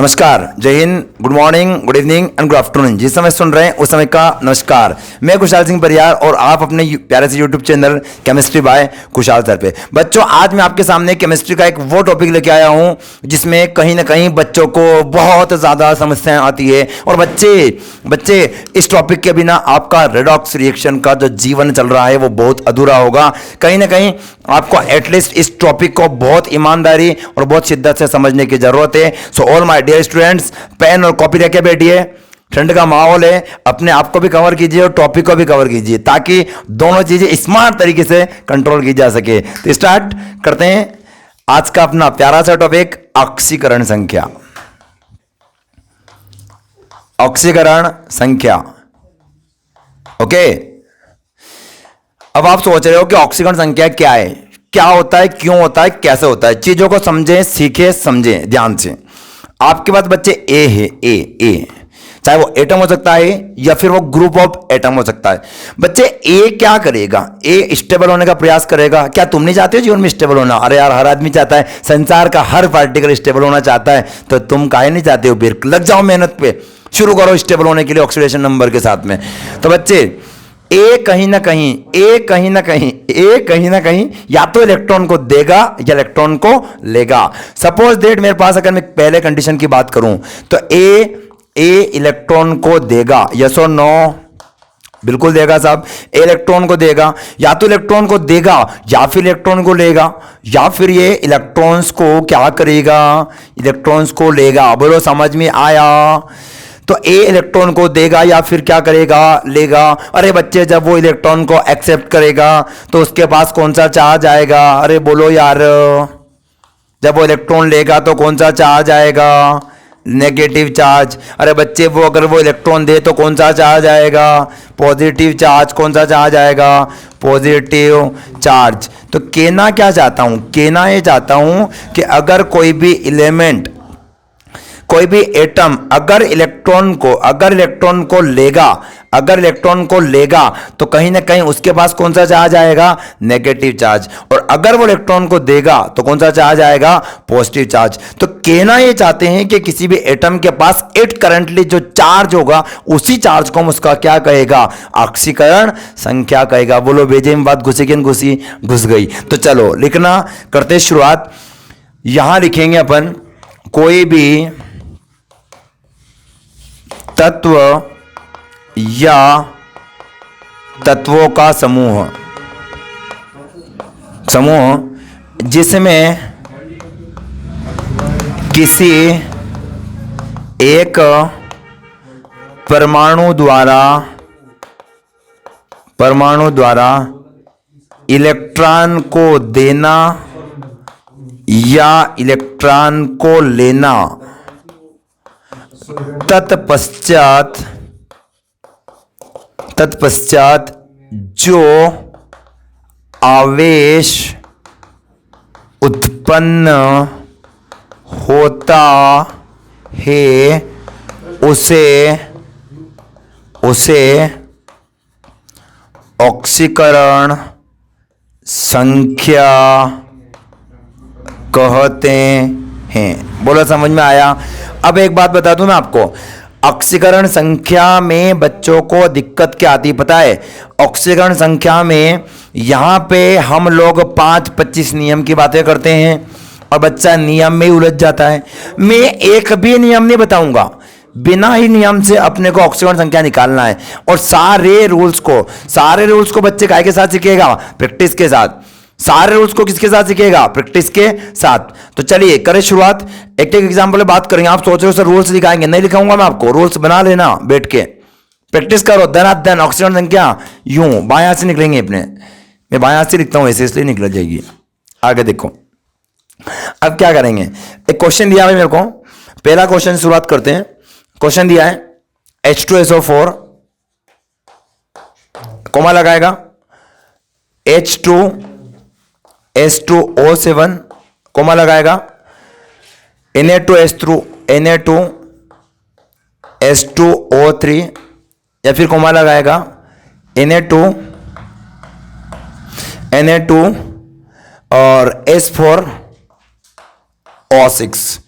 नमस्कार, जय Hind, good morning, good evening and good afternoon. जिस समय सुन रहे हैं उस समय का नमस्कार। मैं कुशाल सिंह परियार और आप अपने प्यारे से YouTube channel chemistry by Kushal sir पे। बच्चों, आज मैं आपके सामने केमिस्ट्री का एक वो टॉपिक लेके आया हूं जिसमें कहीं ना कहीं बच्चों को बहुत ज़्यादा समस्याएं आती है और बच्चे इस टॉपिक के बिना आपका रेडॉक्स रिएक्शन का जो जीवन चल रहा है वो बहुत अधूरा होगा। कहीं ना कहीं आपको एटलीस्ट इस टॉपिक को बहुत ईमानदारी और बहुत शिद्दत से समझने की जरूरत है। So all my dear students, pen और कॉपी लेके बैठिए। ठंड का माहौल है, अपने आप को भी कवर कीजिए और टॉपिक को भी कवर कीजिए ताकि दोनों चीजें स्मार्ट तरीके से कंट्रोल की जा सके। तो स्टार्ट करते हैं आज का अपना प्यारा सा टॉपिक, ऑक्सीकरण संख्या। ऑक्सीकरण संख्या, ओके। अब आप सोच रहे हो कि ऑक्सीकरण संख्या क्या है, क्या होता है, क्यों होता है, कैसे होता है। चीजों को समझें, सीखें, समझें ध्यान से। आपके पास बच्चे ए है, ए चाहे वो एटम हो सकता है या फिर वो ग्रुप ऑफ एटम हो सकता है। बच्चे ए क्या करेगा, ए स्टेबल होने का प्रयास करेगा। क्या तुम नहीं चाहते हो जीवन में स्टेबल होना? अरे यार, हर आदमी चाहता है, संसार का हर पार्टिकल स्टेबल होना चाहता है। तो तुम काहे नहीं चाहते हो? फिर लग जाओ मेहनत पे, शुरू करो स्टेबल होने के लिए ऑक्सीडेशन नंबर के साथ में। तो बच्चे ए कहीं ना कहीं या तो इलेक्ट्रॉन को देगा या इलेक्ट्रॉन को लेगा। सपोज दैट मेरे पास अगर मैं पहले कंडीशन की बात करूं तो ए इलेक्ट्रॉन को देगा, यस और नो? बिल्कुल देगा साहब। ए इलेक्ट्रॉन को देगा, या तो इलेक्ट्रॉन को देगा या फिर इलेक्ट्रॉन को लेगा, या फिर ये इलेक्ट्रॉन्स को क्या करेगा, इलेक्ट्रॉन्स को लेगा। बोलो समझ में आया? तो ए इलेक्ट्रॉन को देगा या फिर क्या करेगा, लेगा। अरे बच्चे, जब वो इलेक्ट्रॉन को एक्सेप्ट करेगा तो उसके पास कौन सा चार्ज आएगा? अरे बोलो यार। जब वो इलेक्ट्रॉन लेगा तो कौन सा चार्ज आएगा? Negative charge. अरे बच्चे, वो अगर वो इलेक्ट्रॉन दे तो कौन सा चार्ज आएगा? Positive charge. कौन सा चार्ज आएगा? Positive charge. तो कहना क्या चाहता हूं? कहना ये चाहता हूं कि अगर कोई भी एलिमेंट, कोई भी एटम अगर इलेक्ट्रॉन को लेगा तो कहीं ना कहीं उसके पास कौन सा चार्ज आएगा? Negative charge. और अगर वो इलेक्ट्रॉन को देगा तो कौन सा चार्ज आएगा? Positive charge. तो कहना ये चाहते हैं कि किसी भी एटम के पास एट करंटली जो चार्ज होगा उसी चार्ज को हम उसका क्या कहेगा? ऑक्सीकरण संख्या कहेगा। बोलो बेजे में बात घुसी कि घुसी? घुस गई। तो चलो लिखना करते शुरुआत। यहां लिखेंगे अपन कोई भी तत्व या तत्वों का समूह जिसमें किसी एक परमाणु द्वारा इलेक्ट्रॉन को देना या इलेक्ट्रॉन को लेना, तत्पश्चात जो आवेश उत्पन्न होता है उसे ऑक्सीकरण संख्या कहते हैं। बोलो समझ में आया? अब एक बात बता दूं मैं आपको, ऑक्सीकरण संख्या में बच्चों को दिक्कत क्या आती है पता है? ऑक्सीकरण संख्या में यहां पे हम लोग 5-25 नियम की बातें करते हैं और बच्चा नियम में ही उलझ जाता है। मैं एक भी नियम नहीं बताऊंगा, बिना ही नियम से अपने को ऑक्सीकरण संख्या निकालना है। और सारे रूल्स को बच्चे काय के साथ सीखेगा? प्रैक्टिस के साथ। सारे रूल्स को किसके साथ सीखेगा? प्रैक्टिस के साथ। तो चलिए करें शुरुआत। एक एग्जांपल में बात करेंगे। आप सोच रहे हो सर रूल्स दिखाएंगे, नहीं लिखाऊंगा मैं आपको। रूल्स बना लेना बैठ के, प्रैक्टिस करो धनाधन। ऑक्सीकरण संख्या यूं बाएं से निकलेंगे अपने। मैं बाएं से लिखता हूं ऐसे, इसलिए निकल जाएगी। आगे देखो, अब क्या करेंगे? एक क्वेश्चन दिया है मेरे को। पहला क्वेश्चन शुरुआत करते हैं। क्वेश्चन दिया है H2SO4, कोमा लगाएगा, H2S2O7, कोमा लगाएगा, Na2S2O3 या फिर कोमा लगाएगा, Na2 और S4O6।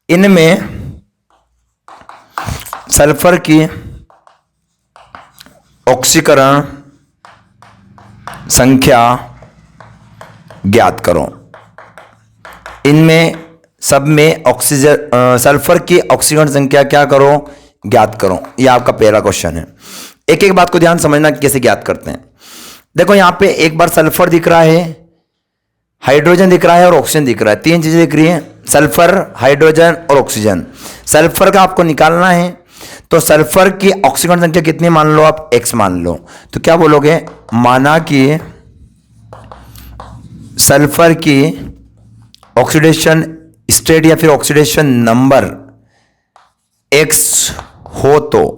इनमें सल्फर की ऑक्सीकरण संख्या ज्ञात करो। इनमें सब में ऑक्सीजन सल्फर की ऑक्सीकरण संख्या क्या करो, ज्ञात करो। यह आपका पहला क्वेश्चन है। एक एक बात को ध्यान समझना कि कैसे ज्ञात करते हैं। देखो यहां पे एक बार सल्फर दिख रहा है, हाइड्रोजन दिख रहा है और ऑक्सीजन दिख रहा है। तीन चीजें दिख रही है, सल्फर, हाइड्रोजन और ऑक्सीजन। सल्फर का आपको निकालना है, तो सल्फर की ऑक्सीकरण संख्या कितनी मान लो आप, x मान लो। तो क्या बोलोगे, माना कि सल्फर की ऑक्सीडेशन स्टेट या फिर ऑक्सीडेशन नंबर x हो तो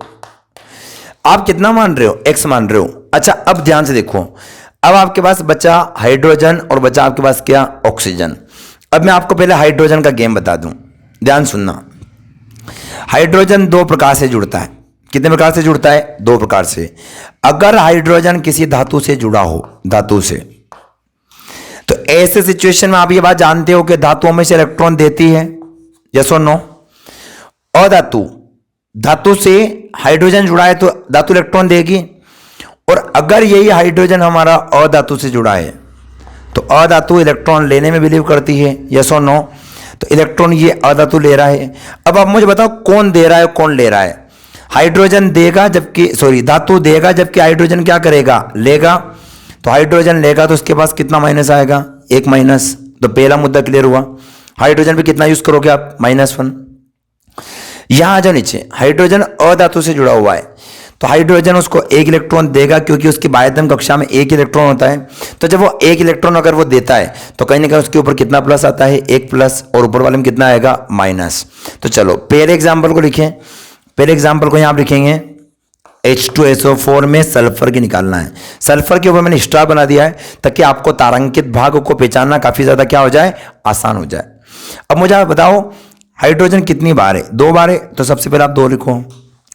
आप कितना मान रहे हो, x मान रहे हो। अच्छा अब ध्यान से देखो, अब आपके पास बचा हाइड्रोजन और बचा आपके पास क्या, ऑक्सीजन। अब मैं आपको पहले हाइड्रोजन का गेम बता दूं, ध्यान सुनना। हाइड्रोजन दो प्रकार से जुड़ता है। कितने प्रकार से जुड़ता है, दो प्रकार से। अगर हाइड्रोजन किसी धातु से जुड़ा हो, धातु से, तो ऐसे सिचुएशन में आप ये बात जानते हो कि धातु हमेशा इलेक्ट्रॉन देती है, यस और नो। अधातु, धातु से हाइड्रोजन जुड़ा है तो धातु इलेक्ट्रॉन देगी। और अगर यही हाइड्रोजन हमारा अधातु से जुड़ा है तो अधातु इलेक्ट्रॉन लेने में बिलीव करती है, यस और नो। तो इलेक्ट्रॉन ये अधातु ले रहा है। अब आप मुझे बताओ कौन दे रहा है, कौन ले रहा है। हाइड्रोजन देगा जबकि, सॉरी, धातु देगा जबकि हाइड्रोजन क्या करेगा, लेगा। तो हाइड्रोजन लेगा तो उसके पास कितना माइनस आएगा, एक माइनस। तो पहला मुद्दा क्लियर हुआ। हाइड्रोजन पे कितना यूज करोगे आप, -1। यहां आ जाओ नीचे, हाइड्रोजन अधातु से जुड़ा हुआ है तो हाइड्रोजन उसको एक इलेक्ट्रॉन देगा क्योंकि उसकी बाध्यता कक्षा में एक इलेक्ट्रॉन होता है। तो जब वो एक इलेक्ट्रॉन अगर वो देता है तो कहीं ना कहीं उसके ऊपर कितना प्लस आता है, एक प्लस, और ऊपर वाले में कितना आएगा, माइनस। तो चलो पहले एग्जाम्पल को लिखें। पहले एग्जाम्पल को यहां आप लिखेंगे, H2SO4 में सल्फर की निकालना है। सल्फर के ऊपर मैंने स्टार बना दिया है ताकि आपको तारांकित भाग को पहचानना काफी ज्यादा क्या हो जाए, आसान हो जाए। अब मुझे आप बताओ हाइड्रोजन कितनी बार है, 2 बार है। तो सबसे पहले आप 2 लिखो,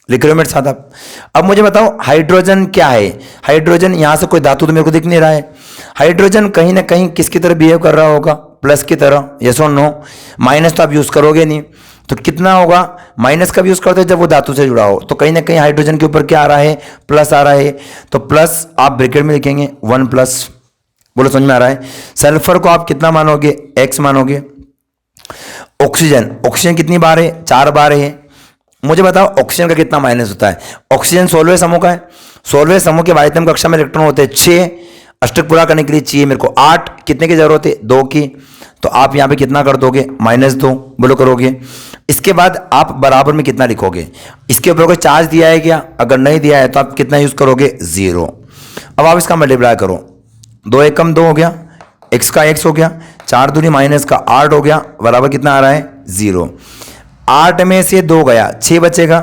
लिख रहे हो मेरे साथ आप। अब मुझे बताओ हाइड्रोजन क्या है। हाइड्रोजन यहां से कोई धातु तो मेरे को दिख नहीं रहा है। हाइड्रोजन कहीं ना कहीं किसकी तरह बिहेव कर रहा होगा, प्लस की तरह, यस और नो। माइनस तो आप यूज करोगे नहीं, तो कितना होगा, माइनस का भी यूज करते हैं जब वो धातु से जुड़ा हो। तो कहीं ना कहीं हाइड्रोजन के ऊपर क्या आ रहा है, प्लस आ रहा है। तो प्लस आप ब्रैकेट में लिखेंगे 1+। बोलो समझ में आ रहा है। सल्फर को आप कितना मानोगे, x मानोगे। ऑक्सीजन, ऑक्सीजन कितनी बार है, 4 बार है। मुझे बताओ ऑक्सीजन का कितना माइनस होता है। ऑक्सीजन 16वें समूह का है। 16वें समूह के बाध्यता कक्षा में इलेक्ट्रॉन होते हैं 6। अष्टक पूरा करने के लिए चाहिए मेरे को 8। कितने की जरूरत है, 2 की। तो आप यहां पे कितना कर दोगे, -2। बोलो करोगे। इसके बाद आप बराबर में कितना लिखोगे, इसके ऊपर कोई चार्ज दिया है क्या, अगर नहीं दिया है तो आप कितना यूज करोगे, 0। अब आप इसका मल्टीप्लाई करो, 2 एकम 2 हो गया, x का x हो गया, 4 दूनी माइनस का 8 हो गया, बराबर कितना आ रहा है, 0। 8 में से 2 गया, 6 बचेगा।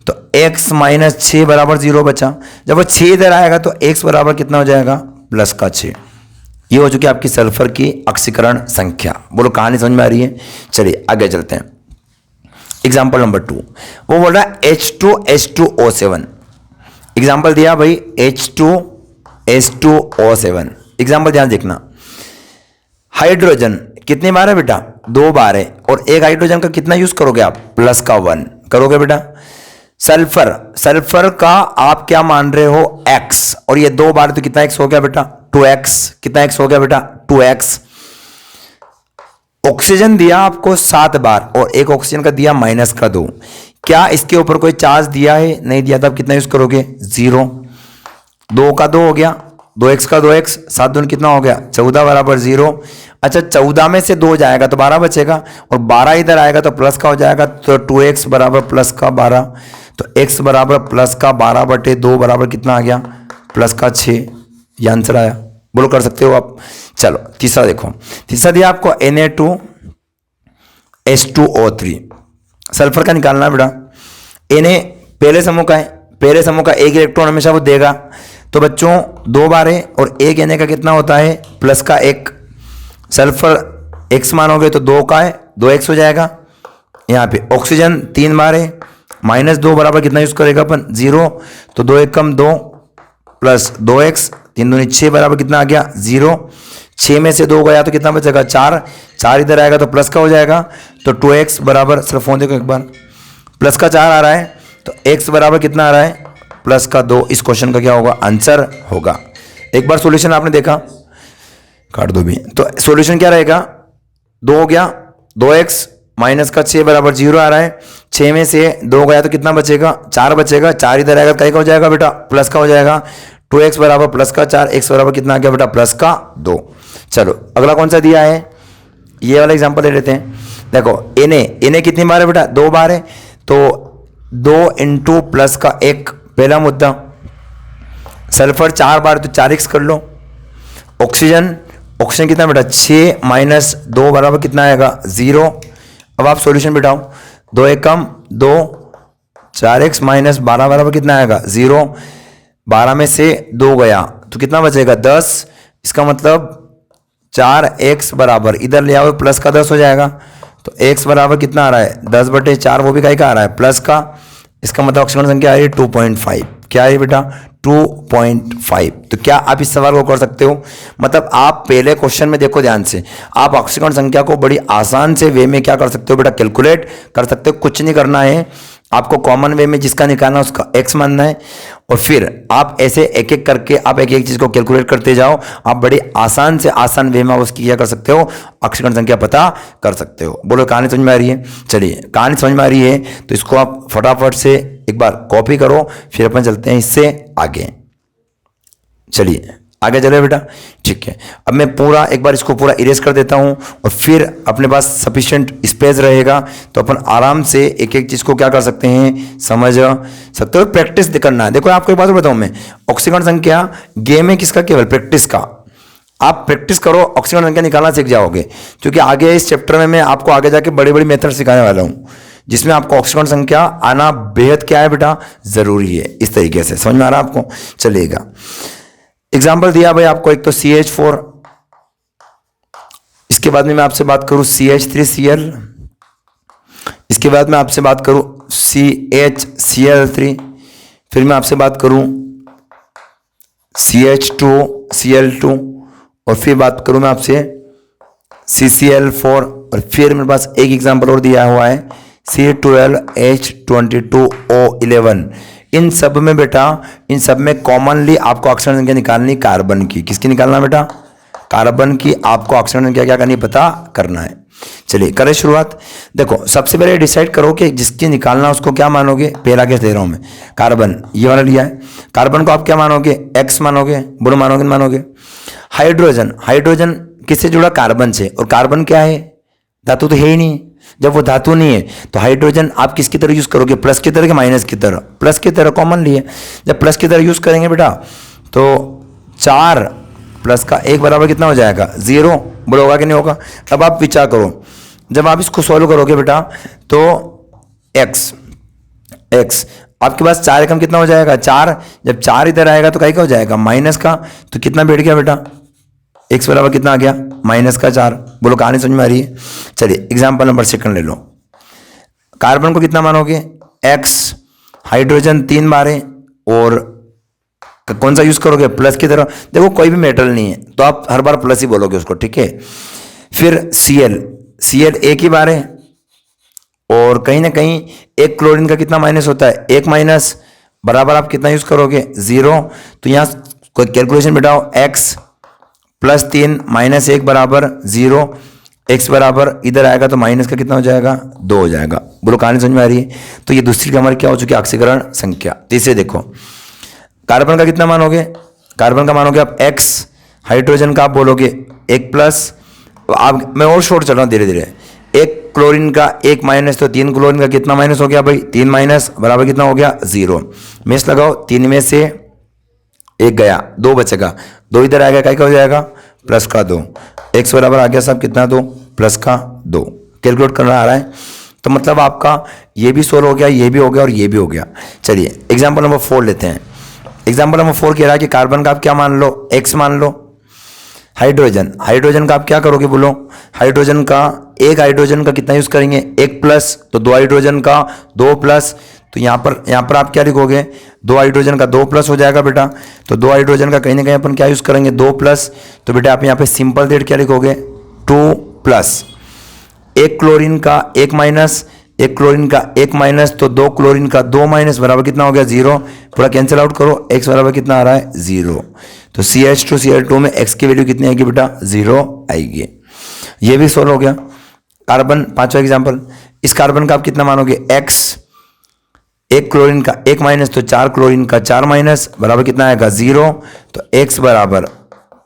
तो x - 6 बराबर 0 बचा। जब वो 6 इधर आएगा तो x बराबर कितना हो जाएगा, +6। ये हो चुकी आपकी सल्फर की ऑक्सीकरण संख्या। बोलो कहानी समझ में आ रही है। चलिए आगे चलते हैं। एग्जाम्पल नंबर 2, वो बोल रहा है H2H2O7। एग्जाम्पल दिया भाई H2H2O7। एग्जाम्पल ध्यान देखना। हाइड्रोजन कितनी बार है बेटा, 2 बार है। और एक हाइड्रोजन का कितना यूज करोगे आप, +1 करोगे बेटा। सल्फर, सल्फर का आप क्या मान रहे हो, x। और ये 2 बार तो कितना x हो गया बेटा, 2x। कितना x हो गया बेटा, 2x। ऑक्सीजन दिया आपको 7 बार और एक ऑक्सीजन का दिया -2। क्या इसके ऊपर कोई चार्ज दिया है, नहीं दिया। तब कितना यूज करोगे, 0। 2 का 2 हो गया, 2x का 2x, 7 दूनी कितना हो गया, 14 बराबर 0। अच्छा 14 में से 2 जाएगा तो 12 बचेगा, और 12 इधर आएगा तो प्लस का हो जाएगा। तो 2x बराबर +12। तो x बराबर +12/2 बराबर कितना आ गया, +6। ये आंसर आया। बोलो कर सकते हो आप। चलो तीसरा देखो। तीसरा दिया आपको Na2H2O3। सल्फर का निकालना है बेटा। Na पहले समूह का है, पहले समूह का एक इलेक्ट्रॉन हमेशा वो देगा। तो बच्चों 2 बार है और एक Na का कितना होता है, +1। सल्फर x मानोगे तो 2 का है, 2x हो जाएगा। यहाँ पे ऑक्सीजन 3 बार है, -2 बराबर कितना यूज करेगा अपन, 0। तो 2 एकम 2 प्लस 2x, 3 दूनी 6 बराबर कितना आ गया, 0। 6 में से 2 गया तो कितना बचेगा, 4। 4 इधर आएगा तो प्लस का हो जाएगा। तो 2x बराबर, सिर्फ फोन देखो एक बार, +4 आ रहा है। तो x बराबर कितना आ रहा है, प्लस का 2। इस क्वेश्चन का क्या होगा, आंसर होगा। एक बार सॉल्यूशन आपने देखा, काट दो भी, तो सॉल्यूशन क्या रहेगा, 2 हो गया, 2x माइनस का 6 बराबर 0 आ रहा है। 6 में से 2 गया तो कितना बचेगा, 4 बचेगा। 4 इधर आएगा तो का हो जाएगा बेटा, प्लस का हो जाएगा। 2x बराबर प्लस का 4, x बराबर कितना आ गया बेटा, प्लस का 2। चलो अगला कौन सा दिया है, ये वाला एग्जांपल ले लेते हैं। देखो Na कितनी बार है बेटा, 2 बार है, तो 2 इंटू प्लस का 1 पहला मुद्दा। सल्फर 4 बार तो 4x कर लो। ऑक्सीजन कितना बेटा, 6 माइनस 2 बराबर कितना आएगा, 0। अब आप सॉल्यूशन बिठाओ, 2 एकम 2, 4x माइनस 12 बराबर कितना आएगा, 0। 12 में से 2 गया तो कितना बचेगा, 10। इसका मतलब 4x बराबर, इधर ले आओ प्लस का 10 हो जाएगा, तो x बराबर कितना आ रहा है, 10/4, वो भी का आ रहा है, प्लस का। इसका मतलब ऑक्सीजन संख्या आ रही है 2.5। क्या है बेटा, 2.5। तो क्या आप इस सवाल को कर सकते हो, मतलब आप पहले क्वेश्चन में देखो ध्यान से, आप ऑक्सीजन संख्या को बड़ी आसान से वे में क्या कर सकते हो बेटा, कैलकुलेट कर सकते हो। कुछ नहीं करना है आपको, कॉमन वे में जिसका निकालना उसका x मानना है, और फिर आप ऐसे एक एक करके आप एक एक चीज को कैलकुलेट करते जाओ। आप बड़ी आसान से आसान वे में उसकी क्या कर सकते हो, ऑक्सीजन संख्या पता कर सकते हो। बोलो कहानी समझ में आ रही है, चलिए कहानी समझ में आ रही है तो इसको आप फटाफट से एक बार कॉपी करो, फिर अपन चलते हैं इससे आगे। चलिए आगे चले बेटा, ठीक है। अब मैं पूरा एक बार इसको पूरा इरेज कर देता हूं, और फिर अपने पास सफिशिएंट स्पेस रहेगा तो अपन आराम से एक एक चीज को क्या कर सकते हैं, समझ सकते हो। प्रैक्टिस करना है। देखो आपको एक बात बताऊं मैं, ऑक्सीजन संख्या गेम है किसका, केवल प्रैक्टिस का। आप प्रैक्टिस करो, ऑक्सीजन संख्या निकालना सीख जाओगे, क्योंकि आगे इस चैप्टर में मैं आपको आगे जाके बड़ी बड़ी मेथड सिखाने वाला हूं, जिसमें आपको ऑक्सीजन संख्या आना बेहद क्या है बेटा, जरूरी है। इस तरीके से समझ में आ रहा है आपको, चलिएगा। एग्जाम्पल दिया भाई आपको, एक तो CH4, इसके बाद में मैं आपसे बात करूं CH3Cl, इसके बाद में आपसे बात करूं CHCl3, फिर मैं आपसे बात करूं CH2Cl2, और फिर बात करूं मैं आपसे CCl4, और फिर मेरे पास एक एग्जाम्पल और दिया हुआ है C12H22O11। इन सब में बेटा, इन सब में कॉमनली आपको ऑक्सीजन संख्या निकालनी, कार्बन की। किसकी निकालना बेटा, कार्बन की। आपको ऑक्सीजन संख्या क्या करनी, पता करना है। चलिए करें शुरुआत। देखो सबसे पहले डिसाइड करो कि जिसकी निकालना उसको क्या मानोगे। पहला केस ले रहा हूं मैं, कार्बन ये वाला लिया है। कार्बन को आप क्या मानोगे, एक्स मानोगे, बोलो मानोगे मानोगे। हाइड्रोजन किससे जुड़ा, कार्बन से, और कार्बन क्या है, धातु तो है ही नहीं। जब वो धातु नहीं है तो हाइड्रोजन आप किसकी तरह यूज करोगे, प्लस की तरह कि माइनस की तरह, प्लस की तरह कॉमन लिए। जब प्लस की तरह यूज करेंगे बेटा तो 4 प्लस का 1 बराबर कितना हो जाएगा, 0। बोलो होगा कि नहीं होगा। अब आप विचार करो, जब आप इसको सॉल्व करोगे बेटा तो x आपके पास 4 एकम कितना हो जाएगा, 4। जब 4 इधर आएगा तो क्या हो जाएगा, माइनस का। तो कितना बैठ गया बेटा, x बराबर कितना आ गया, माइनस का 4। बोलो कहानी समझ में आ रही है। चलिए एग्जाम्पल नंबर 2 ले लो। कार्बन को कितना मानोगे, x। हाइड्रोजन 3 बार है, और कौन सा यूज करोगे, प्लस की तरह। देखो कोई भी मेटल नहीं है तो आप हर बार प्लस ही बोलोगे उसको, ठीक है। फिर Cl एक ही बार है, और कहीं ना कहीं एक क्लोरीन का कितना माइनस होता है, 1 माइनस बराबर आप कितना यूज करोगे, 0। तो यहां कोई कैलकुलेशन बिठाओ, x प्लस 3 माइनस 1 बराबर 0। x बराबर इधर आएगा तो माइनस का कितना हो जाएगा, 2 हो जाएगा। बोलो कहानी समझ में आ रही है। तो ये दूसरी का हमारी क्या हो चुकी है, ऑक्सीकरण संख्या। तीसरे देखो, कार्बन का कितना मानोगे, कार्बन का मानोगे आप x। हाइड्रोजन का आप बोलोगे 1 प्लस। आप मैं और शॉर्ट चल रहा हूँ धीरे धीरे। 1 क्लोरीन का 1 माइनस, तो 3 क्लोरीन का कितना माइनस हो गया भाई, 3 माइनस बराबर कितना हो गया, 0। मेष लगाओ, 3 में से 1 गया, 2 बचेगा, 2 इधर आएगा, क्या हो जाएगा, प्लस का 2। x बराबर आ गया साहब कितना, 2 प्लस का 2। कैलकुलेट करना आ रहा है, तो मतलब आपका ये भी सोल्व हो गया, ये भी हो गया, और ये भी हो गया। चलिए एग्जाम्पल नंबर 4 लेते हैं। एग्जाम्पल नंबर 4 कह रहा है कि कार्बन का आप क्या मान लो, x मान लो। हाइड्रोजन का आप क्या करोगे, बोलो। हाइड्रोजन का, एक हाइड्रोजन का कितना यूज करेंगे, 1 प्लस, तो 2 हाइड्रोजन का 2 प्लस। तो यहाँ पर आप क्या लिखोगे, 2 हाइड्रोजन का 2 प्लस हो जाएगा बेटा। तो 2 हाइड्रोजन का कहीं ना कहीं अपन क्या यूज करेंगे, 2 प्लस। तो बेटा आप यहाँ पे सिंपल डेट क्या लिखोगे, 2 प्लस। 1 क्लोरीन का 1 माइनस, एक क्लोरीन का एक माइनस, तो दो क्लोरीन का दो माइनस बराबर कितना हो गया 0। पूरा कैंसिल आउट करो, x बराबर कितना आ रहा है 0। तो CH2Cl2 में x की वैल्यू कितनी आएगी बेटा 0 आएगी। ये भी सोल्व हो गया। कार्बन पांचवा एग्जांपल, इस कार्बन का आप कितना मानोगे x, एक क्लोरीन का एक माइनस, तो चार क्लोरीन का चार माइनस बराबर कितना आएगा 0। तो x बराबर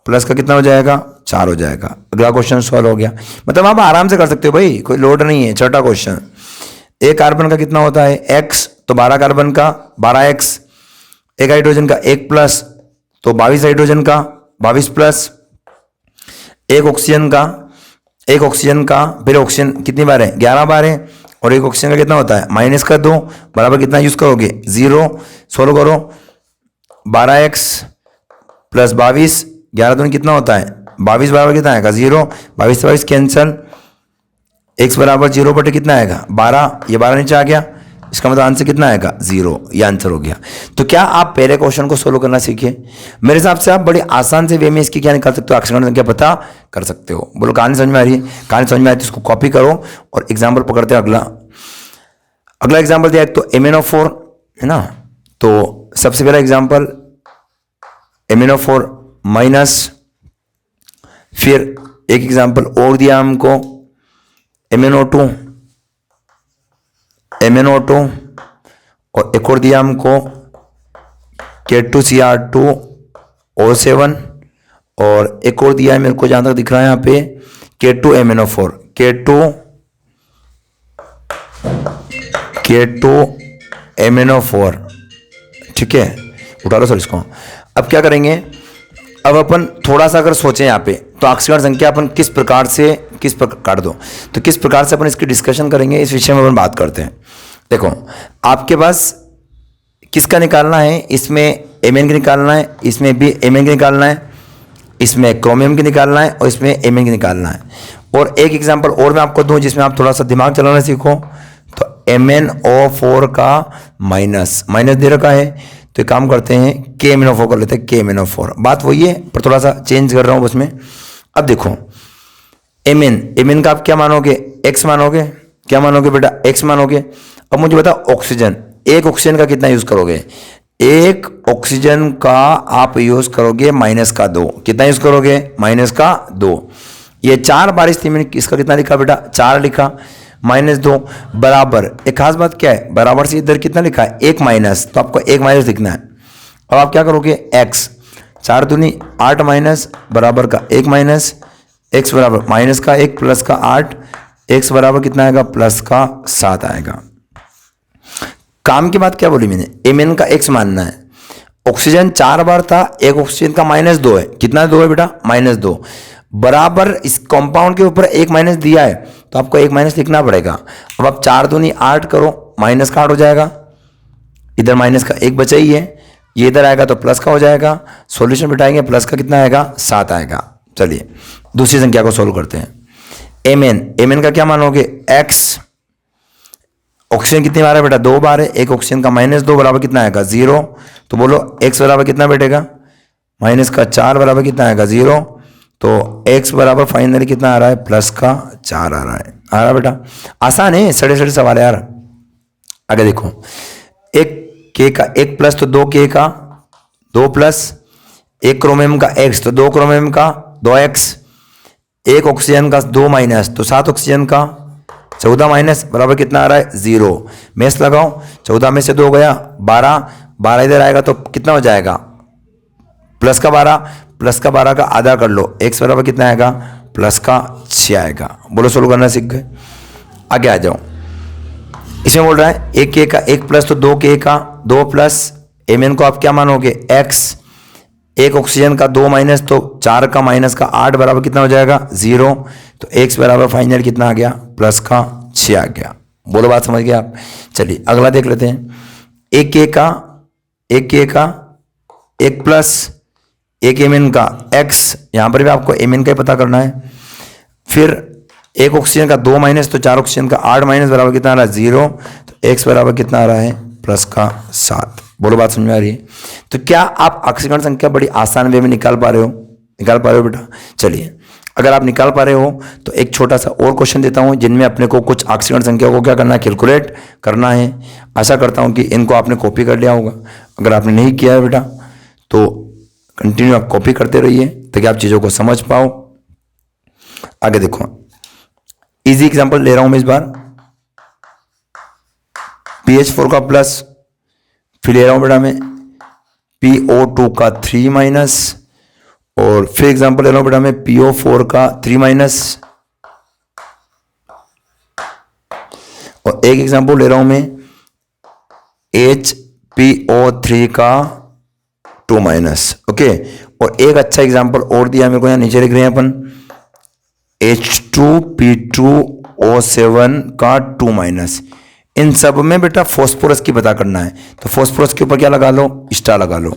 प्लस का कितना हो जाएगा 4 हो जाएगा। अगला क्वेश्चन सॉल्व हो गया। मतलब आप आराम से कर सकते हो भाई, कोई लोड नहीं है। छठा क्वेश्चन, एक कार्बन का कितना होता है x, तो 12 कार्बन का 12x, एक हाइड्रोजन का एक प्लस, तो 22 हाइड्रोजन का 22 प्लस, एक ऑक्सीजन का फिर ऑक्सीजन कितनी बार है 11 बार है, और एक ऑक्सीजन का कितना होता है माइनस का 2 बराबर कितना यूज करोगे 0। सोल्व करो, 12x प्लस 22, 11 दूनी कितना होता है 22 बराबर कितना आएगा 0। 22 से 22 कैंसल, x बराबर 0 बटे कितना आएगा 12, ये 12 नीचे आ गया, इसका मतलब आंसर कितना आएगा 0। ये आंसर हो गया। तो क्या आप पहले क्वेश्चन को सोल्व करना सीखे? मेरे हिसाब से आप बड़ी आसान से वे में इसकी क्या निकाल सकते हो, अक्षर संख्या पता कर सकते हो। बोलो कहानी समझ में आ रही है? कहानी समझ में आई तो इसको कॉपी करो और एग्जाम्पल पकड़ते हैं। अगला एग्जाम्पल दिया, एक तो MnO4 है ना, तो सबसे पहला एग्जाम्पल MnO4 माइनस, फिर एक एग्जाम्पल और दिया हमको MnO2 और एक और दिया हमको K2Cr2O7 और एक और दिया है मेरे को जहां तक दिख रहा है यहाँ पे K2MnO4 K2MnO4। ठीक है, उठा लो सर इसको। अब क्या करेंगे, अब अपन थोड़ा सा अगर सोचें यहाँ पे, तो ऑक्सीजन संख्या अपन किस प्रकार से काट दो, तो किस प्रकार से अपन इसकी डिस्कशन करेंगे, इस विषय में अपन बात करते हैं। देखो आपके पास किसका निकालना है, इसमें Mn की निकालना है, इसमें भी Mn की निकालना है, इसमें क्रोमियम की निकालना है और इसमें Mn की निकालना है। और एक एग्जांपल और मैं आपको दूं जिसमें आप थोड़ा सा दिमाग चलाना सीखो, तो MnO4 का माइनस दे रखा है, तो एक काम करते हैं KMnO4 कर लेते हैं। KMnO4 बात वही है पर थोड़ा सा चेंज कर रहा हूं उसमें। अब देखो Mn का आप क्या मानोगे, x मानोगे, क्या मानोगे बेटा x मानोगे। अब मुझे बता ऑक्सीजन, एक ऑक्सीजन का कितना यूज करोगे, एक ऑक्सीजन का आप यूज करोगे माइनस का 2, कितना यूज करोगे माइनस का 2। ये 4 बारिश थी, मैंने इसका कितना लिखा बेटा 4 लिखा, -2 बराबर, एक खास बात क्या है, बराबर से इधर कितना लिखा है 1 माइनस, तो आपको 1 माइनस लिखना है। अब आप क्या करोगे x, 4 दूनी 8 माइनस बराबर का 1 माइनस, x बराबर माइनस का 1 प्लस का 8, x बराबर कितना आएगा प्लस का 7 आएगा। काम की बात क्या बोली मैंने, Mn का x मानना है। ऑक्सीजन 4 बार था, एक ऑक्सीजन का -2 है, कितना 2 है बेटा -2 बराबर, इस कंपाउंड के ऊपर 1 माइनस दिया है तो आपको 1 माइनस लिखना पड़ेगा। अब आप 4 दूनी 8 करो, माइनस का 8 हो जाएगा, इधर माइनस का 1 बचा ही है, ये इधर आएगा तो प्लस का हो जाएगा, सॉल्यूशन बिठाएंगे प्लस का कितना आएगा 7 आएगा। चलिए दूसरी संख्या को सोल्व करते हैं। Mn का क्या मानोगे x, ऑक्सीजन कितनी बार है बेटा 2 बार है, एक ऑक्सीजन का -2 बराबर कितना आएगा 0। तो बोलो x बराबर कितना बैठेगा, माइनस का 4 बराबर कितना आएगा 0। तो x बराबर फाइनली कितना आ रहा है प्लस का 4 आ रहा है बेटा। आसान है, सड़े सवाल है यार। आगे देखो, एक k का 1 प्लस तो 2 k का 2 प्लस, एक क्रोमियम का x तो 2 क्रोमियम का 2x, एक ऑक्सीजन का 2 माइनस तो 7 ऑक्सीजन का 14 माइनस बराबर कितना आ रहा है 0। मेस लगाओ, 14 में से 2 गया 12 इधर आएगा तो कितना हो जाएगा प्लस का 12 का आधा कर लो, x बराबर कितना आएगा प्लस का 6 आएगा। बोलो सोल्व करना सीख गए। आगे आ जाओ, इसमें बोल रहा है एक k का 1 प्लस तो 2 k का 2 प्लस, Mn को आप क्या मानोगे x, एक ऑक्सीजन का 2 माइनस तो 4 का माइनस का 8 बराबर कितना हो जाएगा 0। तो x बराबर फाइनल कितना आ गया प्लस का 6 आ गया। बोलो बात समझ गए आप। चलिए अगला देख लेते हैं, एक k का 1 प्लस, एक Mn का x, यहां पर भी आपको Mn का ही पता करना है, फिर एक ऑक्सीजन का 2 माइनस तो 4 ऑक्सीजन का 8 माइनस बराबर कितना आ रहा है 0। तो x बराबर कितना आ रहा है प्लस का 7। बोलो बात समझ में आ रही है। तो क्या आप ऑक्सीजन संख्या बड़ी आसान वे में निकाल पा रहे हो बेटा। चलिए अगर आप निकाल पा रहे हो तो एक छोटा सा और क्वेश्चन देता हूं जिनमें अपने को कुछ ऑक्सीकरण संख्या को क्या करना है, कैलकुलेट करना है। आशा करता हूं कि इनको आपने कॉपी कर लिया होगा। अगर आपने नहीं किया है बेटा तो कंटिन्यू आप कॉपी करते रहिए ताकि आप चीज़ों को समझ पाओ। आगे देखो, इजी एग्जांपल ले रहा हूं मैं इस बार। PH4 का प्लस, फिर ले रहा हूं बेटा मैं PO2 का 3 माइनस, और फिर एग्जांपल ले रहा हूं बेटा मैं PO4 का 3 माइनस, और एक एग्जांपल ले रहा हूं मैं HPO3 का 2 माइनस। ओके, और एक अच्छा एग्जांपल और दिया मेरे को, यहां नीचे लिख रहे हैं अपन H2P2O7 का 2 माइनस। इन सब में बेटा फॉस्फोरस की पता करना है, तो फॉस्फोरस के ऊपर क्या लगा लो, स्टार लगा लो।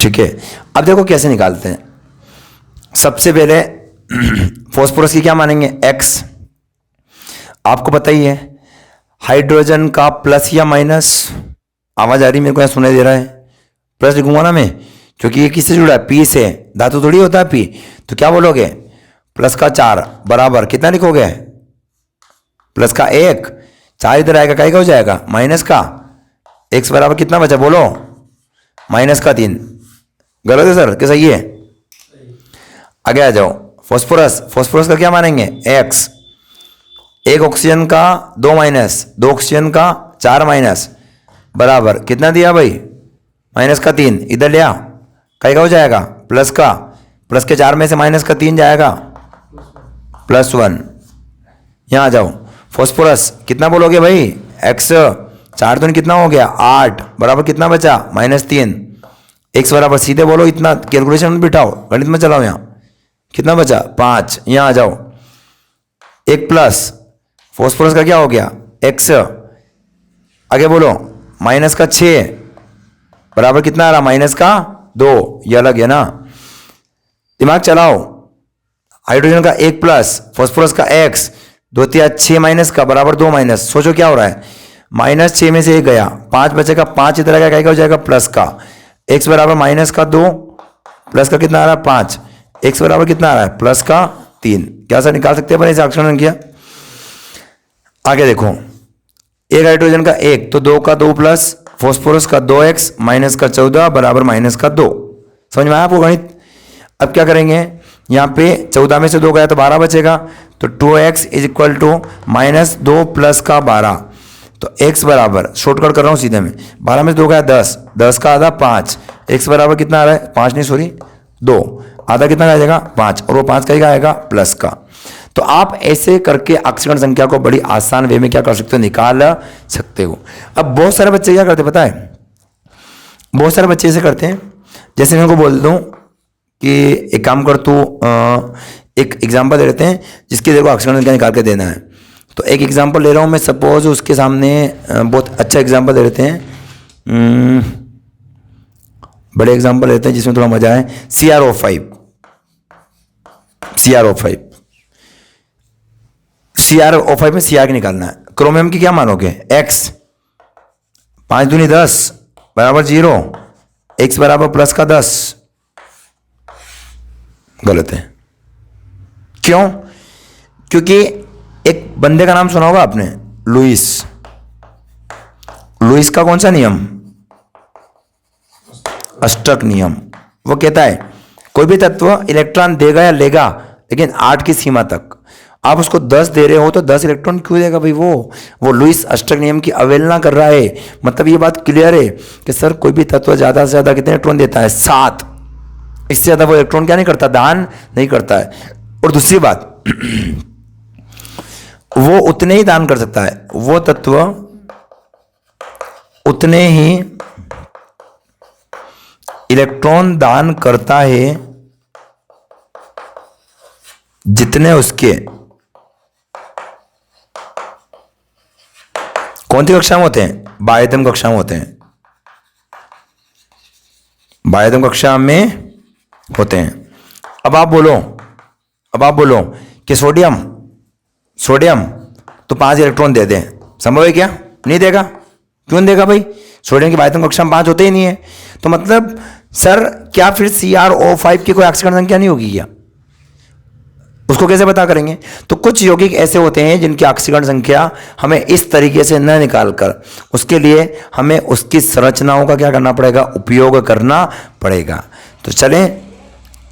ठीक है, अब देखो कैसे निकालते हैं। सबसे पहले फॉस्फोरस की क्या मानेंगे, X। आपको पता ही है हाइड्रोजन का प्लस या माइनस, आवाज आ रही मेरे को, यहाँ सुनाई दे रहा है, प्लस लिखूंगा ना मैं क्योंकि ये किससे जुड़ा है, P से, धातु थोड़ी होता है P। तो क्या बोलोगे, प्लस का 4 बराबर कितना लिखोगे, प्लस का 1, 4 इधर आएगा, क्या हो जाएगा, माइनस का X बराबर कितना बचा बोलो, माइनस का 3। गलत है सर क्या सही है? आगे आ जाओ, फॉस्फोरस, फॉस्फोरस का क्या मानेंगे, X। एक ऑक्सीजन का 2 माइनस, 2 ऑक्सीजन का 4 माइनस बराबर कितना दिया भाई, माइनस का 3। इधर लिया, क्या हो जाएगा, प्लस का, प्लस के 4 में से माइनस का 3 जाएगा, +1। यहां आ जाओ, फॉस्फोरस कितना बोलोगे भाई, X 4 दूनी कितना हो गया 8 बराबर कितना बचा, -3। X बराबर सीधे बोलो, इतना कैलकुलेशन में बिठाओ, गणित में चलाओ, यहां कितना बचा 5। यहां आ जाओ, एक प्लस, फॉस्फोरस का क्या हो गया X, आगे बोलो माइनस का 6 बराबर कितना आ रहा, माइनस का 2। ये अलग है ना, दिमाग चलाओ। हाइड्रोजन का 1 प्लस, फॉस्फोरस का X, 2 3 6 माइनस का बराबर 2 माइनस। सोचो क्या हो रहा है, -6 में से 1 गया, 5 बचेगा, 5 इधर आएगा, क्या हो जाएगा, प्लस का। X बराबर माइनस का 2, प्लस का कितना आ रहा है 5, X बराबर कितना आ रहा है, प्लस का 3। क्या सर निकाल सकते हैं अपन इसे ऑक्सीजन किया? आगे देखो, एक हाइड्रोजन का 1 तो 2 का 2 प्लस, फॉस्फोरस का 2X माइनस का 14 बराबर -2। समझ में आया आपको गणित? अब क्या करेंगे, यहाँ पे 14 में से 2 गया तो 12 बचेगा, तो 2X is equal to -2 plus का 12। तो X बराबर, शॉर्टकट कर रहा हूँ सीधे में, 12 में से 2 गया 10, 10 का आधा 5, X बराबर कितना आ रहा है, 5 नहीं सॉरी 2, आधा कितना आ जाएगा 5, और वो 5 का आएगा प्लस का। तो आप ऐसे करके ऑक्सीकरण संख्या को बड़ी आसान वे में क्या कर सकते हो, निकाल सकते हो। अब बहुत सारे बच्चे क्या करते पता है, बहुत सारे बच्चे ऐसे करते हैं, जैसे मैं उनको बोल दूं कि एक काम कर तू, एक एग्जांपल दे देते हैं जिसके तेरे को ऑक्सीकरण संख्या निकाल के देना है। तो एक एग्जांपल ले रहा हूं मैं, सपोज उसके सामने बहुत अच्छा एग्जांपल दे देते हैं, बड़े एग्जांपल लेते हैं जिसमें थोड़ा मजा आए। CrO5, CrO5 में Cr निकालना है। क्रोमियम की क्या मानोगे, X, 5 दूनी 10 बराबर 0, X बराबर प्लस का 10। गलत है, क्यों? क्योंकि एक बंदे का नाम सुना होगा आपने, लुईस। लुईस का कौन सा नियम, अष्टक नियम। वो कहता है कोई भी तत्व इलेक्ट्रॉन देगा या लेगा, लेकिन 8 की सीमा तक। आप उसको 10 दे रहे हो तो 10 इलेक्ट्रॉन क्यों देगा भाई, वो लुईस अष्टक नियम की अवहेलना कर रहा है। मतलब ये बात क्लियर है कि सर कोई भी तत्व ज्यादा से ज्यादा कितने इलेक्ट्रॉन देता है, 7। इससे ज्यादा वो इलेक्ट्रॉन क्या नहीं करता, दान नहीं करता है। और दूसरी बात वो उतने ही दान कर सकता है, वो तत्व उतने ही इलेक्ट्रॉन दान करता है जितने उसके कौन सी कक्षा में होते हैं, बाह्यतम कक्षा में होते हैं, बाह्यतम कक्षा में होते हैं। अब आप बोलो कि सोडियम तो 5 इलेक्ट्रॉन दे दें, संभव है क्या? नहीं देगा। क्यों नहीं देगा भाई? सोडियम की बाह्यतम कक्षा में 5 होते ही नहीं है। तो मतलब सर क्या फिर CrO5 की कोई ऑक्सीकरण संख्या नहीं होगी क्या? उसको कैसे पता करेंगे? तो कुछ यौगिक ऐसे होते हैं जिनकी ऑक्सीकरण संख्या हमें इस तरीके से न निकालकर, उसके लिए हमें उसकी संरचनाओं का क्या करना पड़ेगा, उपयोग करना पड़ेगा। तो चलें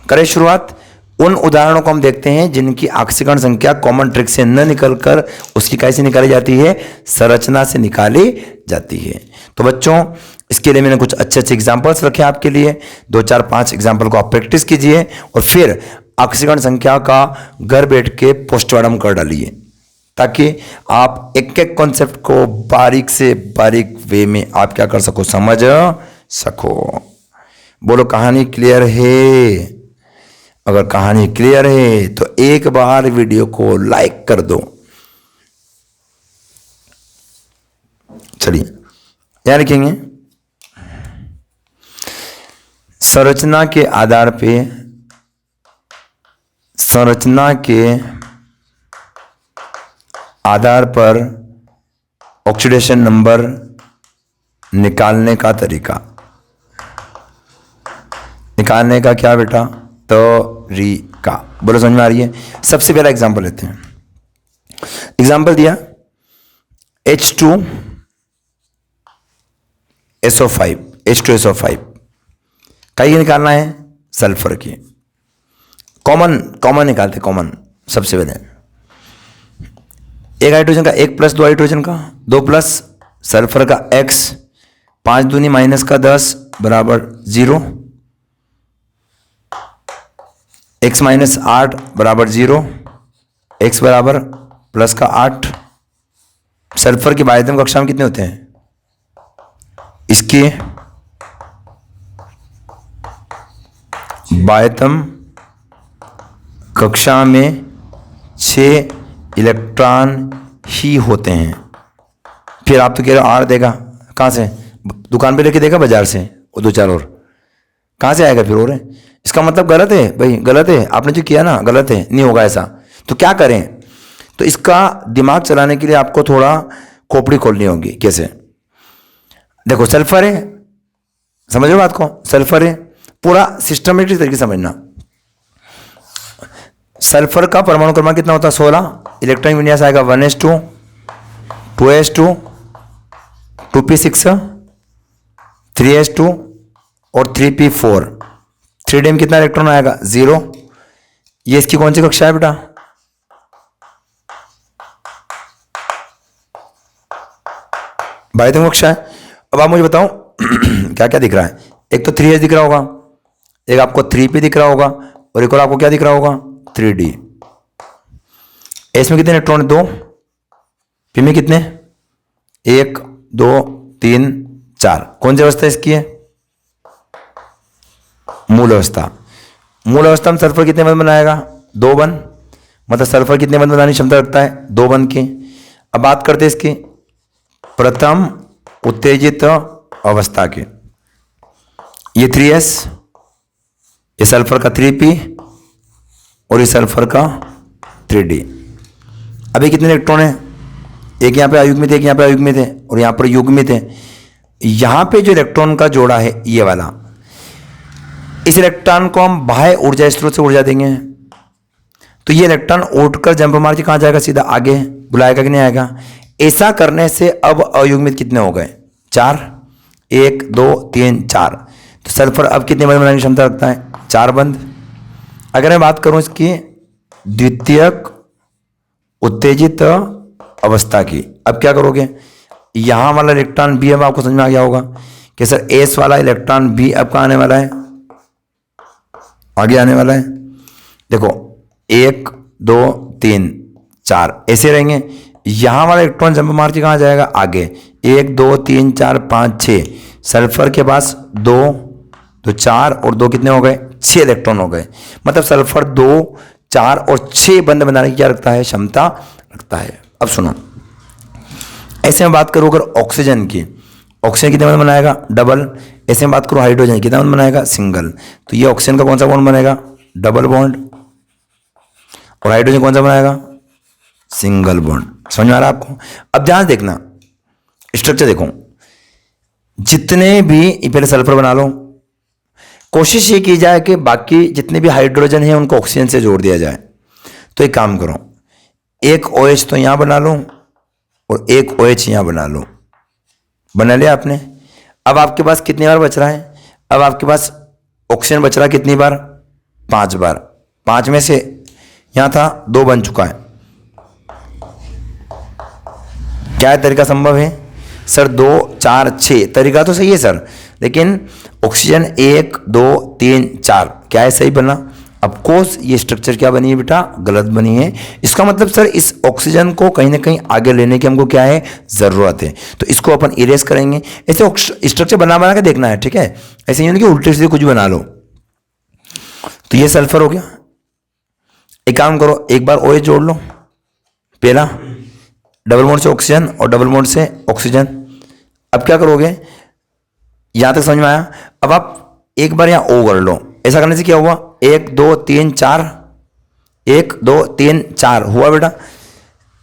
करें शुरुआत। उन उदाहरणों को हम देखते हैं जिनकी ऑक्सीकरण संख्या कॉमन ट्रिक से न निकलकर उसकी कैसे निकाली जाती है, संरचना से निकाली जाती है। तो बच्चों इसके लिए मैंने कुछ अच्छे अच्छे एग्जांपल्स रखे आपके लिए, 2 4 5 एग्जांपल को आप प्रैक्टिस कीजिए और फिर ऑक्सीकरण संख्या का घर बैठ के पोस्टमार्टम कर डालिए, ताकि आप एक एक कॉन्सेप्ट को बारीक से बारीक वे में आप क्या कर सको, समझ सको। बोलो कहानी क्लियर है? अगर कहानी क्लियर है तो एक बार वीडियो को लाइक कर दो। चलिए क्या लिखेंगे, संरचना के आधार पे, संरचना के आधार पर ऑक्सीडेशन नंबर निकालने का तरीका। निकालने का क्या बेटा, तरीका। बोलो समझ में आ रही है? सबसे पहला एग्जांपल लेते हैं। एग्जांपल दिया H2SO5, H2SO5 का ये निकालना है, सल्फर की। कॉमन निकालते, कॉमन सबसे पहले एक हाइड्रोजन का 1 प्लस 2 हाइड्रोजन का 2 प्लस सल्फर का X, 5 दूनी माइनस का 10 बराबर 0, x माइनस 8 बराबर 0, x बराबर प्लस का 8। सल्फर की बाध्यता कक्षा में कितने होते हैं? इसकी बाध्यता कक्षा में 6 इलेक्ट्रॉन ही होते हैं। फिर आप तो कह रहे हो R देगा, कहाँ से? दुकान पे लेके देगा बाजार से, वो 2 4 और कहाँ से आएगा फिर? और इसका मतलब गलत है भाई, गलत है, आपने जो किया ना गलत है, नहीं होगा ऐसा। तो क्या करें? तो इसका दिमाग चलाने के लिए आपको थोड़ा खोपड़ी खोलनी होगी। कैसे? देखो सल्फर है, समझ रहे हो बात को? सल्फर है, पूरा सिस्टमेटिक तरीके से समझना। सल्फर का परमाणु क्रमांक कितना होता है? 16। इलेक्ट्रॉनिक विन्यास आएगा 1s2, 2s2, 2p6, 3s2 और 3p4। 3d में कितना इलेक्ट्रॉन आएगा? 0। ये इसकी कौन सी कक्षा है बेटा? बाध्यता कक्षा है। अब आप मुझे बताओ क्या क्या दिख रहा है? एक तो 3s दिख रहा होगा, एक आपको 3p दिख रहा होगा और एक और आपको क्या दिख रहा होगा? 3d। एस में कितने इलेक्ट्रॉन है? 2। पी में कितने? 1 2 3 4। कौन सी अवस्था इसकी है? मूल अवस्था। मूल अवस्था में सल्फर कितने बंध बनाएगा? 2 बंध। मतलब सल्फर कितने बंध बनाने की क्षमता रखता है? 2 बंध की। अब बात करते हैं इसकी प्रथम उत्तेजित अवस्था की। ये 3s, ये सल्फर का 3p और ये सल्फर का 3d। अभी कितने इलेक्ट्रॉन है? एक यहाँ पे अयुग्मित है, एक यहाँ पे अयुग्मित है और यहाँ पर युग्मित है। यहाँ पे जो इलेक्ट्रॉन का जोड़ा है ये वाला, इस इलेक्ट्रॉन को हम बाह्य ऊर्जा स्रोत से ऊर्जा देंगे तो ये इलेक्ट्रॉन उठकर जंप मार के कहाँ जाएगा? सीधा आगे बुलाएगा कि नहीं आएगा? ऐसा करने से अब अयुग्मित कितने हो गए? 4। 1 2 3 4। तो सल्फर अब कितने बंध बनाने की क्षमता रखता है? 4 बंध। अगर मैं बात करूं इसकी द्वितीयक उत्तेजित अवस्था की, अब क्या करोगे? यहां वाला इलेक्ट्रॉन भी अब आपको समझ में आ गया होगा कि सर एस वाला इलेक्ट्रॉन भी अब कहाँ आने वाला है? आगे आने वाला है। देखो 1 2 3 4 ऐसे रहेंगे। यहां वाला इलेक्ट्रॉन जंप मार के कहाँ जाएगा? आगे। 1 2 3 4 5 6। सल्फर के पास 2 तो 4 और 2 कितने हो गए? 6 इलेक्ट्रॉन हो गए। मतलब सल्फर 2 4 और 6 बंध बनाने की क्या रखता है? क्षमता रखता है। अब सुनो, ऐसे में बात करूं अगर ऑक्सीजन की, ऑक्सीजन कितने बंध बनाएगा? डबल। ऐसे में बात करूं हाइड्रोजन कितना बंध बनाएगा? सिंगल। तो ये ऑक्सीजन का कौन सा बॉन्ड बनेगा? Double bond. और हाइड्रोजन कौन सा बनाएगा? Single bond. समझ में आ रहा है आपको? अब ध्यान देखना, स्ट्रक्चर देखो, जितने भी पहले सल्फर बना लो, कोशिश ये की जाए कि बाकी जितने भी हाइड्रोजन हैं उनको ऑक्सीजन से जोड़ दिया जाए। तो एक काम करो, एक OH तो यहाँ बना लो और एक OH यहाँ बना लो। बना लिया आपने। अब आपके पास कितनी बार बच रहा है? अब आपके पास ऑक्सीजन बच रहा है कितनी बार? 5 बार। 5 में से यहाँ था 2 बन चुका है। क्या है तरीका संभव है? सर 2 4 6 तरीका तो सही है सर, लेकिन ऑक्सीजन 1 2 3 4 क्या है सही बना? ऑफकोर्स ये स्ट्रक्चर क्या बनी है बेटा? गलत बनी है। इसका मतलब सर इस ऑक्सीजन को कहीं ना कहीं आगे लेने की हमको क्या है? जरूरत है। तो इसको अपन इरेज करेंगे। ऐसे स्ट्रक्चर बना बना के देखना है, ठीक है? ऐसे नहीं कि उल्टे सीधे कुछ बना लो। तो ये सल्फर हो गया। एक काम करो, एक बार OH जोड़ लो, पहला डबल बॉन्ड से ऑक्सीजन और डबल बॉन्ड से ऑक्सीजन। अब क्या करोगे? यहां तक समझ में आया? अब आप एक बार यहां O कर लो। ऐसा करने से क्या हुआ? 1 2 3 4 1 2 3 4 हुआ बेटा।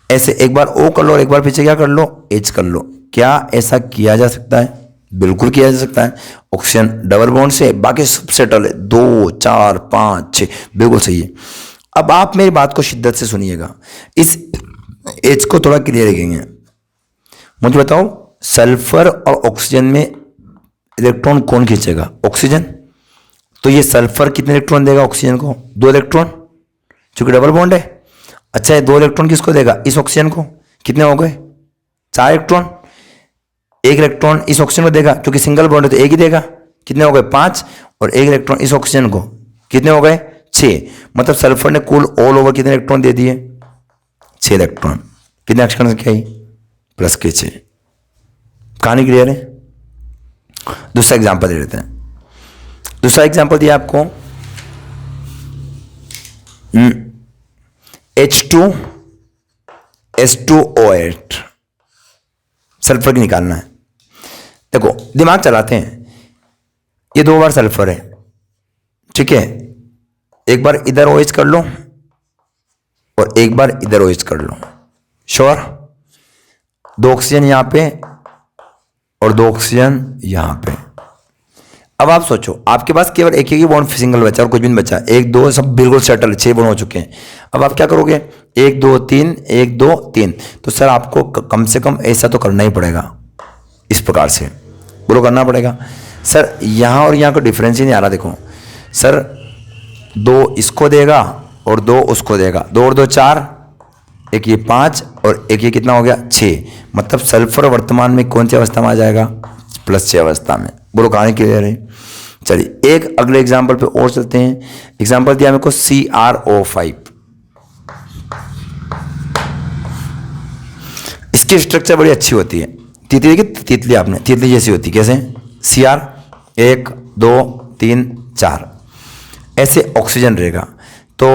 ऐसे एक बार O कर लो और एक बार पीछे क्या कर लो? H कर लो। क्या ऐसा किया जा सकता है? बिल्कुल किया जा सकता है। ऑक्सीजन डबल बॉन्ड से, बाकी सब सेटल है। 2 4 5 6 बिल्कुल सही है। अब आप मेरी बात को शिद्दत से सुनिएगा, इस H को थोड़ा क्लियर रखेंगे। मुझे बताओ, सल्फर और ऑक्सीजन में इलेक्ट्रॉन कौन खींचेगा? ऑक्सीजन। तो ये सल्फर कितने इलेक्ट्रॉन देगा ऑक्सीजन को? 2 इलेक्ट्रॉन, क्योंकि डबल बॉन्ड है। अच्छा, ये 2 इलेक्ट्रॉन किसको देगा? इस ऑक्सीजन को। कितने हो गए? 4 इलेक्ट्रॉन। 1 इलेक्ट्रॉन इस ऑक्सीजन को देगा, क्योंकि सिंगल बॉन्ड है तो एक ही देगा। कितने हो गए? 5। और 1 इलेक्ट्रॉन इस ऑक्सीजन को। कितने हो गए? 6। मतलब सल्फर ने कुल ऑल ओवर कितने इलेक्ट्रॉन दे दिए? 6 इलेक्ट्रॉन। कितने अक्षर संख्या आई? प्लस के 6। कहानी क्लियर है? दूसरा एग्जांपल दे देते हैं। दूसरा एग्जांपल दिया आपको, H2S2O8 सल्फर की निकालना है। देखो दिमाग चलाते हैं। ये 2 बार सल्फर है, ठीक है? एक बार इधर OH कर लो और एक बार इधर OH कर लो। श्योर? 2 ऑक्सीजन यहां पे और 2 ऑक्सीजन यहां पे। अब आप सोचो, आपके पास केवल एक ही बॉन्ड सिंगल बचा और कुछ भी नहीं बचा। 1 2 सब बिल्कुल सेटल, 6 बॉन्ड हो चुके हैं। अब आप क्या करोगे? 1 2 3 1 2 3। तो सर आपको कम से कम ऐसा तो करना ही पड़ेगा, इस प्रकार से बोलो करना पड़ेगा। सर यहां और यहां का डिफरेंस ही नहीं आ रहा। देखो सर, 2 इसको देगा और 2 उसको देगा। 2 और 2 4, एक ये 5 और एक ये कितना हो गया? 6। मतलब सल्फर वर्तमान में कौन सी अवस्था में आ जाएगा? +6 अवस्था में। बोलो कहानी क्लियर है? चलिए एक अगले एग्जाम्पल पे और चलते हैं। एग्जाम्पल दिया मेरे को CrO5। इसकी स्ट्रक्चर बड़ी अच्छी होती है। तितली की तितली, आपने तितली जैसी होती है। कैसे? Cr 1 2 3 4 ऐसे ऑक्सीजन रहेगा। तो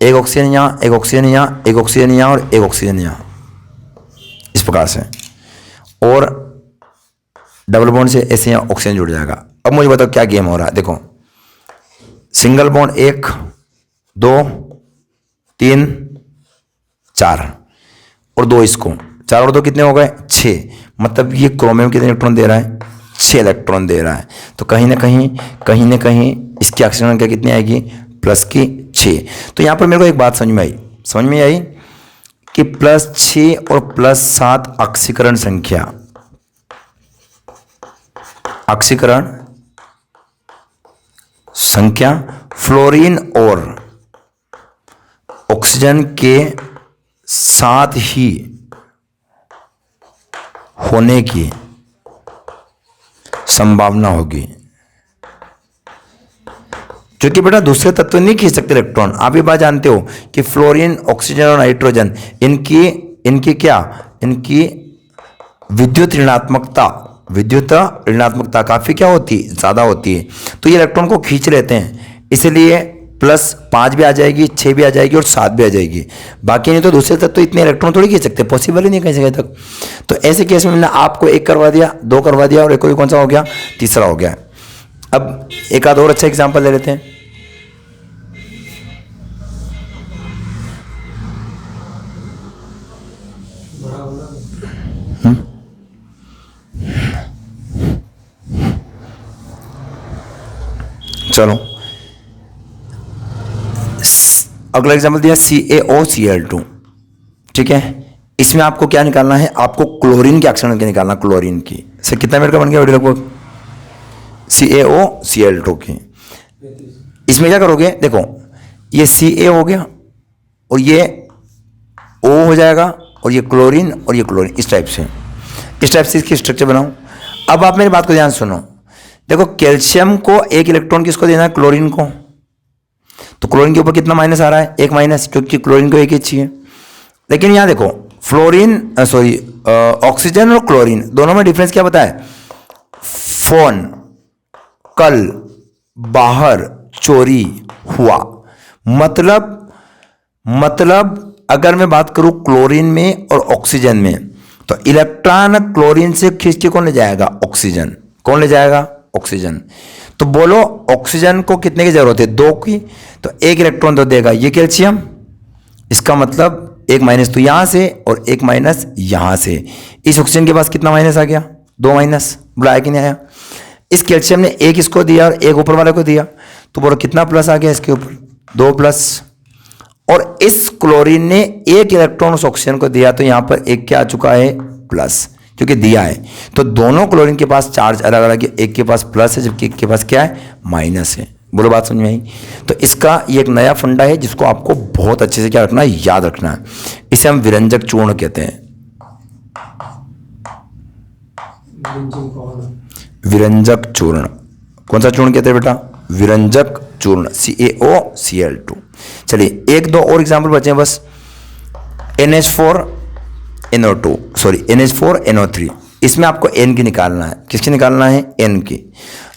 एक ऑक्सीजन यहाँ, एक ऑक्सीजन यहाँ, एक ऑक्सीजन यहाँ और एक ऑक्सीजन यहाँ, इस प्रकार से। और डबल बॉन्ड से ऐसे यहाँ ऑक्सीजन जुड़ जाएगा। अब मुझे बताओ क्या गेम हो रहा है? देखो सिंगल बॉन्ड 1 2 3 4 और 2 इसको, 4 और 2 कितने हो गए? 6। मतलब ये क्रोमियम कितने इलेक्ट्रॉन दे रहा है? 6 इलेक्ट्रॉन दे रहा है। तो कहीं ना कहीं इसकी ऑक्सीजन संख्या कितनी आएगी? +6। तो यहाँ पर मेरे को एक बात समझ में आई कि +6 और +7 ऑक्सीकरण संख्या फ्लोरीन और ऑक्सीजन के साथ ही होने की संभावना होगी। क्योंकि बेटा दूसरे तत्व नहीं खींच सकते इलेक्ट्रॉन। आप ये बात जानते हो कि फ्लोरीन, ऑक्सीजन और नाइट्रोजन इनकी विद्युत ऋणात्मकता काफी क्या होती है? ज्यादा होती है। तो ये इलेक्ट्रॉन को खींच लेते हैं, इसलिए +5 भी आ जाएगी, 6 भी आ जाएगी और 7 भी आ जाएगी। बाकी नहीं तो दूसरे तत्व इतने इलेक्ट्रॉन थोड़ी खींच सकते, पॉसिबल ही नहीं कहीं से तक। तो ऐसे केस में मैंने आपको 1 करवा दिया, 2 करवा दिया और एक कौन सा हो गया? तीसरा हो गया। अब एक आध और अच्छा एग्जाम्पल ले लेते हैं। चलो अगला एग्जाम्पल दिया CaOCl2, ठीक है। इसमें आपको क्या निकालना है, आपको क्लोरीन के अक्षरण के निकालना, क्लोरीन की। सर कितना मिनट का बन गया वीडियो लगभग? CaOCl2 की। इसमें क्या करोगे, देखो ये Ca हो गया और ये O हो जाएगा और ये क्लोरीन और ये क्लोरीन, इस टाइप से इसकी स्ट्रक्चर बनाओ। अब आप मेरी बात को ध्यान सुनो, देखो कैल्शियम को एक इलेक्ट्रॉन किसको देना है, क्लोरीन को। तो क्लोरीन के ऊपर कितना माइनस आ रहा है, एक माइनस, क्योंकि क्लोरीन को एक ही चाहिए। लेकिन यहां देखो ऑक्सीजन और क्लोरीन दोनों में डिफरेंस क्या बताया, फोन, कल, बाहर, चोरी, हुआ। मतलब अगर मैं बात करूं क्लोरीन में और ऑक्सीजन में, तो इलेक्ट्रॉन क्लोरीन से खींच के कौन ले जाएगा, ऑक्सीजन। कौन ले जाएगा, ऑक्सीजन। तो बोलो ऑक्सीजन को कितने की जरूरत है, 2 की, तो एक इलेक्ट्रॉन तो देगा ये कैल्शियम। इसका मतलब एक माइनस तो यहां से और एक माइनस यहां से। इस ऑक्सीजन के पास कितना माइनस आ गया, 2 माइनस। बुलाया कि नहीं आया? इस कैल्शियम ने एक इसको दिया और एक ऊपर वाले को दिया, तो बोलो कितना प्लस आ गया इसके ऊपर, 2 प्लस। और इस क्लोरीन ने एक इलेक्ट्रॉन उस ऑक्सीजन को दिया, तो यहां पर एक क्या आ चुका है, प्लस, क्योंकि दिया है। तो दोनों क्लोरीन के पास चार्ज अलग अलग है, एक के पास प्लस है जबकि एक के पास क्या है, माइनस है। बोलो बात समझ में आई? तो इसका ये एक नया फंडा है जिसको आपको बहुत अच्छे से क्या रखना है, याद रखना है। इसे हम विरंजक चूर्ण कहते हैं। विरंजक चूर्ण, कौन सा चूर्ण कहते हैं बेटा, विरंजक चूर्ण, CaOCl2। चलिए एक दो और एग्जाम्पल बचे हैं बस। NH4NO3। इसमें आपको N की निकालना है। किसकी निकालना है, N की।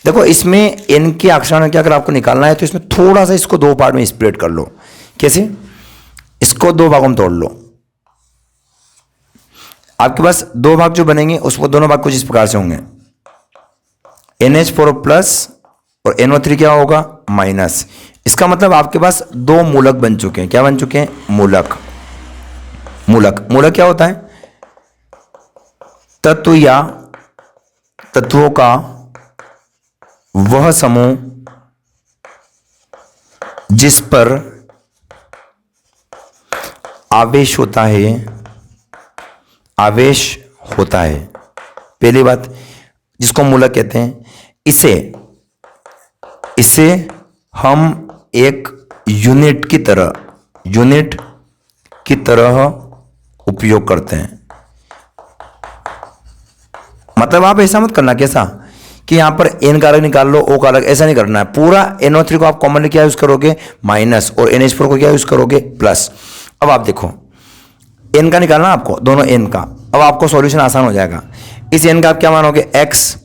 देखो इसमें N के अक्षरण क्या अगर आपको निकालना है, तो इसमें थोड़ा सा इसको 2 पार्ट में स्प्लिट कर लो। कैसे, इसको 2 भागों में तोड़ लो। आपके पास 2 भाग जो बनेंगे उसको दोनों भाग कुछ इस प्रकार से होंगे, NH4 प्लस और NO3 क्या होगा, माइनस। इसका मतलब आपके पास 2 मूलक बन चुके हैं। क्या बन चुके हैं, मूलक। मूलक क्या होता है, तत्व या तत्वों का वह समूह जिस पर आवेश होता है। पहली बात, जिसको मूलक कहते हैं, इसे हम एक यूनिट की तरह उपयोग करते हैं। मतलब आप ऐसा मत करना कैसा कि यहां पर N का अलग निकाल लो, O का अलग, ऐसा नहीं करना है। पूरा NO3 को आप कॉमनली क्या यूज करोगे, माइनस, और NH4 को क्या यूज करोगे, प्लस। अब आप देखो N का निकालना आपको, दोनों N का। अब आपको सॉल्यूशन आसान हो जाएगा। इस N का आप क्या मानोगे, X,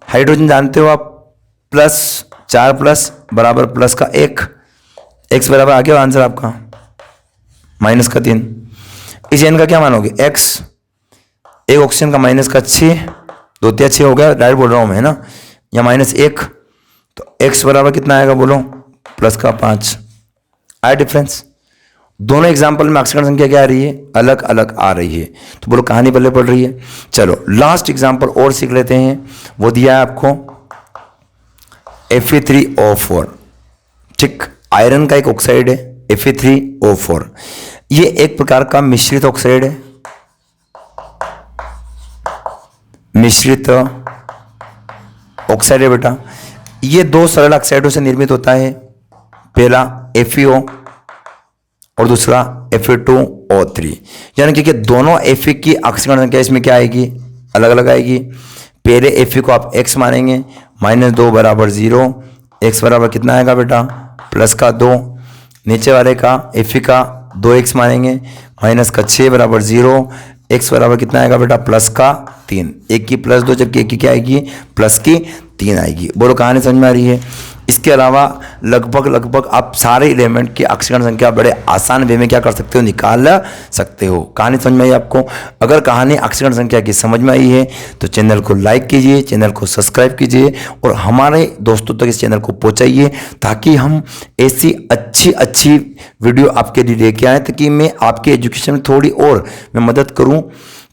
हाइड्रोजन जानते हो आप, प्लस 4 प्लस बराबर प्लस का 1, X बराबर आ गया आंसर आपका माइनस का 3। इस N का क्या मानोगे, X, एक ऑक्सीजन का माइनस का 6, 2 3 6 हो गया, डायरेक्ट बोल रहा हूं मैं, है ना, या माइनस 1, तो X बराबर कितना आएगा बोलो, प्लस का 5। आया डिफरेंस? दोनों एग्जाम्पल में अक्षरण संख्या क्या आ रही है, अलग अलग आ रही है। तो बोलो कहानी बल्ले पड़ रही है। चलो लास्ट एग्जाम्पल और सीख लेते हैं। वो दिया है आपको Fe3O4, ठीक, आयरन का एक ऑक्साइड है Fe3O4। ये एक प्रकार का मिश्रित ऑक्साइड है, मिश्रित ऑक्साइड है बेटा। ये 2 सरल ऑक्साइडों से निर्मित होता है, पहला FeO और दूसरा Fe2O3। यानी कि दोनों Fe की अक्षरण संख्या इसमें क्या आएगी, अलग अलग आएगी। पहले Fe को आप x मानेंगे, -2 बराबर 0, x बराबर कितना आएगा बेटा, प्लस का 2। नीचे वाले का Fe का 2x मानेंगे, माइनस का 6 बराबर 0, x बराबर कितना आएगा बेटा, प्लस का 3। एक की प्लस 2 जबकि एक की क्या आएगी, प्लस की 3 आएगी। बोलो कहानी समझ में आ रही है? इसके अलावा लगभग आप सारे एलिमेंट की अक्षरण संख्या बड़े आसान वे में क्या कर सकते हो, निकाल सकते हो। कहानी समझ में आई आपको? अगर कहानी अक्षरण संख्या की समझ में आई है तो चैनल को लाइक कीजिए, चैनल को सब्सक्राइब कीजिए और हमारे दोस्तों तक इस चैनल को पहुंचाइए, ताकि हम ऐसी अच्छी वीडियो आपके लिए लेके आए, ताकि मैं आपके एजुकेशन में थोड़ी और मैं मदद करूँ।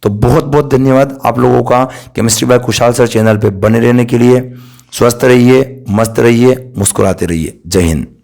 तो बहुत बहुत धन्यवाद आप लोगों का chemistry by Kushal sir channel पर बने रहने के लिए। स्वस्थ रहिए, मस्त रहिए, मुस्कुराते रहिए। जय हिंद।